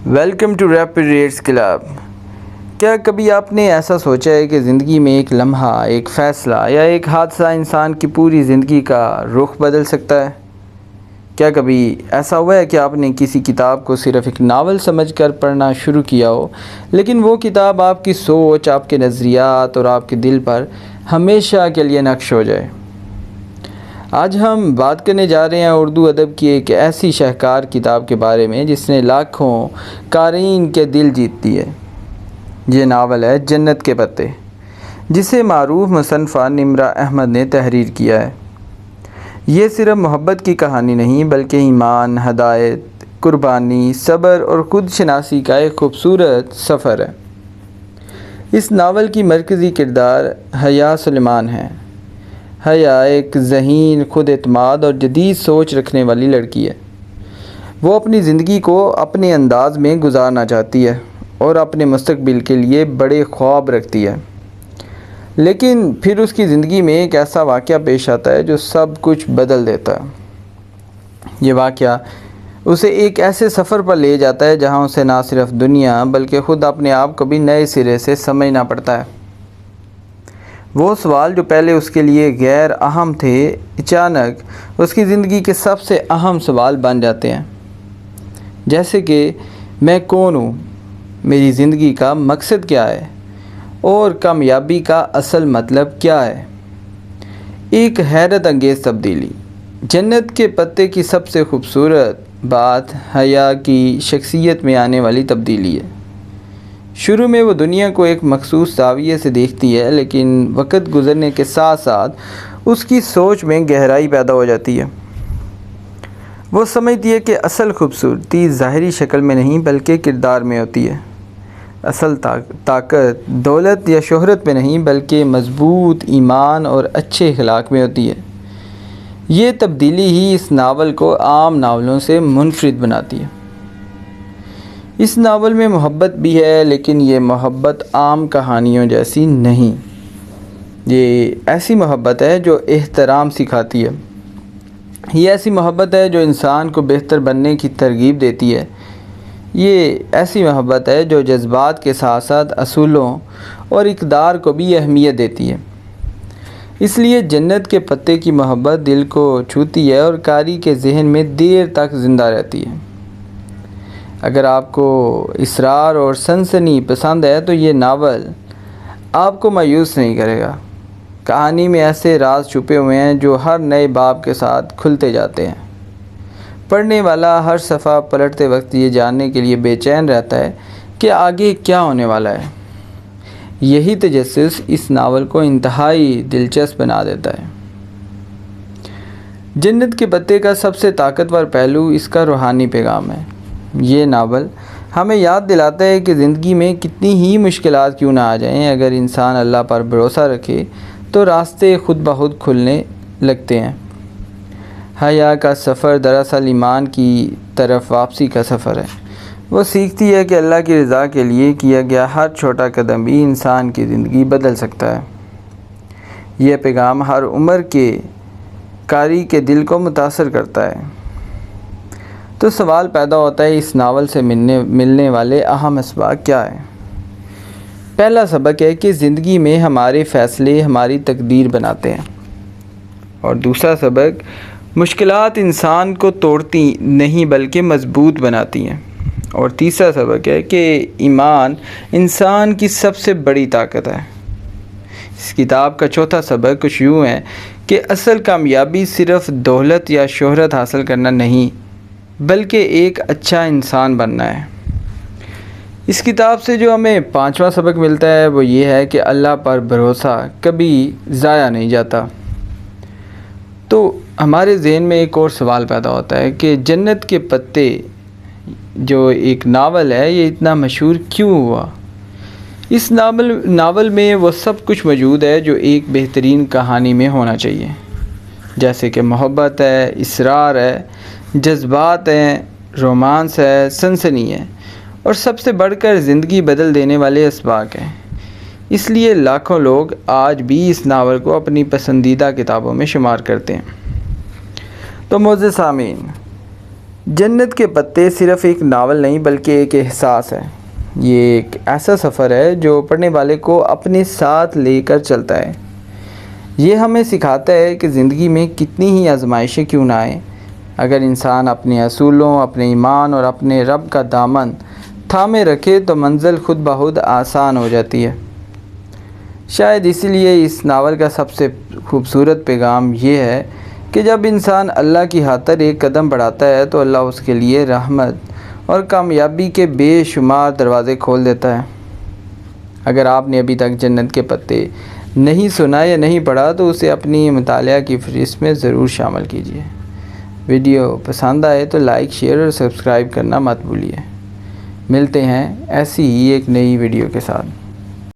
Welcome to rapid reads club. کیا کبھی آپ نے ایسا سوچا ہے کہ زندگی میں ایک لمحہ، ایک فیصلہ یا ایک حادثہ انسان کی پوری زندگی کا رخ بدل سکتا ہے؟ کیا کبھی ایسا ہوا ہے کہ آپ نے کسی کتاب کو صرف ایک ناول سمجھ کر پڑھنا شروع کیا ہو، لیکن وہ کتاب آپ کی سوچ، آپ کے نظریات اور آپ کے دل پر ہمیشہ کے لیے نقش ہو جائے؟ آج ہم بات کرنے جا رہے ہیں اردو ادب کی ایک ایسی شاہکار کتاب کے بارے میں جس نے لاکھوں قارئین کے دل جیت لیے۔ یہ ناول ہے جنت کے پتے، جسے معروف مصنفہ نمرہ احمد نے تحریر کیا ہے۔ یہ صرف محبت کی کہانی نہیں بلکہ ایمان، ہدایت، قربانی، صبر اور خود شناسی کا ایک خوبصورت سفر ہے۔ اس ناول کی مرکزی کردار حیا سلیمان ہے۔ حیا ایک ذہین، خود اعتماد اور جدید سوچ رکھنے والی لڑکی ہے۔ وہ اپنی زندگی کو اپنے انداز میں گزارنا چاہتی ہے اور اپنے مستقبل کے لیے بڑے خواب رکھتی ہے، لیکن پھر اس کی زندگی میں ایک ایسا واقعہ پیش آتا ہے جو سب کچھ بدل دیتا ہے۔ یہ واقعہ اسے ایک ایسے سفر پر لے جاتا ہے جہاں اسے نہ صرف دنیا بلکہ خود اپنے آپ کو بھی نئے سرے سے سمجھنا پڑتا ہے۔ وہ سوال جو پہلے اس کے لیے غیر اہم تھے، اچانک اس کی زندگی کے سب سے اہم سوال بن جاتے ہیں، جیسے کہ میں کون ہوں، میری زندگی کا مقصد کیا ہے اور کامیابی کا اصل مطلب کیا ہے۔ ایک حیرت انگیز تبدیلی۔ جنت کے پتے کی سب سے خوبصورت بات حیا کی شخصیت میں آنے والی تبدیلی ہے۔ شروع میں وہ دنیا کو ایک مخصوص زاویے سے دیکھتی ہے، لیکن وقت گزرنے کے ساتھ ساتھ اس کی سوچ میں گہرائی پیدا ہو جاتی ہے۔ وہ سمجھتی ہے کہ اصل خوبصورتی ظاہری شکل میں نہیں بلکہ کردار میں ہوتی ہے۔ اصل طاقت دولت یا شہرت میں نہیں بلکہ مضبوط ایمان اور اچھے اخلاق میں ہوتی ہے۔ یہ تبدیلی ہی اس ناول کو عام ناولوں سے منفرد بناتی ہے۔ اس ناول میں محبت بھی ہے، لیکن یہ محبت عام کہانیوں جیسی نہیں۔ یہ ایسی محبت ہے جو احترام سکھاتی ہے۔ یہ ایسی محبت ہے جو انسان کو بہتر بننے کی ترغیب دیتی ہے۔ یہ ایسی محبت ہے جو جذبات کے ساتھ ساتھ اصولوں اور اقدار کو بھی اہمیت دیتی ہے۔ اس لیے جنت کے پتے کی محبت دل کو چھوتی ہے اور قاری کے ذہن میں دیر تک زندہ رہتی ہے۔ اگر آپ کو اسرار اور سنسنی پسند ہے تو یہ ناول آپ کو مایوس نہیں کرے گا۔ کہانی میں ایسے راز چھپے ہوئے ہیں جو ہر نئے باب کے ساتھ کھلتے جاتے ہیں۔ پڑھنے والا ہر صفحہ پلٹتے وقت یہ جاننے کے لیے بے چین رہتا ہے کہ آگے کیا ہونے والا ہے۔ یہی تجسس اس ناول کو انتہائی دلچسپ بنا دیتا ہے۔ جنت کے پتے کا سب سے طاقتور پہلو اس کا روحانی پیغام ہے۔ یہ ناول ہمیں یاد دلاتا ہے کہ زندگی میں کتنی ہی مشکلات کیوں نہ آ جائیں، اگر انسان اللہ پر بھروسہ رکھے تو راستے خود بخود کھلنے لگتے ہیں۔ حیا کا سفر دراصل ایمان کی طرف واپسی کا سفر ہے۔ وہ سیکھتی ہے کہ اللہ کی رضا کے لیے کیا گیا ہر چھوٹا قدم بھی انسان کی زندگی بدل سکتا ہے۔ یہ پیغام ہر عمر کے قاری کے دل کو متاثر کرتا ہے۔ تو سوال پیدا ہوتا ہے، اس ناول سے ملنے والے اہم اسباق کیا ہیں؟ پہلا سبق ہے کہ زندگی میں ہمارے فیصلے ہماری تقدیر بناتے ہیں، اور دوسرا سبق مشکلات انسان کو توڑتی نہیں بلکہ مضبوط بناتی ہیں، اور تیسرا سبق ہے کہ ایمان انسان کی سب سے بڑی طاقت ہے۔ اس کتاب کا چوتھا سبق کچھ یوں ہے کہ اصل کامیابی صرف دولت یا شہرت حاصل کرنا نہیں بلکہ ایک اچھا انسان بننا ہے۔ اس کتاب سے جو ہمیں پانچواں سبق ملتا ہے وہ یہ ہے کہ اللہ پر بھروسہ کبھی ضائع نہیں جاتا۔ تو ہمارے ذہن میں ایک اور سوال پیدا ہوتا ہے کہ جنت کے پتے جو ایک ناول ہے یہ اتنا مشہور کیوں ہوا؟ اس ناول میں وہ سب کچھ موجود ہے جو ایک بہترین کہانی میں ہونا چاہیے، جیسے کہ محبت ہے، اسرار ہے، جذبات ہیں، رومانس ہے، سنسنی ہے، اور سب سے بڑھ کر زندگی بدل دینے والے اسباق ہیں۔ اس لیے لاکھوں لوگ آج بھی اس ناول کو اپنی پسندیدہ کتابوں میں شمار کرتے ہیں۔ تو معزز سامعین، جنت کے پتے صرف ایک ناول نہیں بلکہ ایک احساس ہے۔ یہ ایک ایسا سفر ہے جو پڑھنے والے کو اپنے ساتھ لے کر چلتا ہے۔ یہ ہمیں سکھاتا ہے کہ زندگی میں کتنی ہی آزمائشیں کیوں نہ آئیں، اگر انسان اپنے اصولوں، اپنے ایمان اور اپنے رب کا دامن تھامے رکھے تو منزل خود بخود آسان ہو جاتی ہے۔ شاید اسی لیے اس ناول کا سب سے خوبصورت پیغام یہ ہے کہ جب انسان اللہ کی خاطر ایک قدم بڑھاتا ہے تو اللہ اس کے لیے رحمت اور کامیابی کے بے شمار دروازے کھول دیتا ہے۔ اگر آپ نے ابھی تک جنت کے پتے نہیں سنا یا نہیں پڑھا تو اسے اپنی مطالعہ کی فہرست میں ضرور شامل کیجیے۔ ویڈیو پسند آئے تو لائک، شیئر اور سبسکرائب کرنا مت بھولیے۔ ملتے ہیں ایسی ہی ایک نئی ویڈیو کے ساتھ۔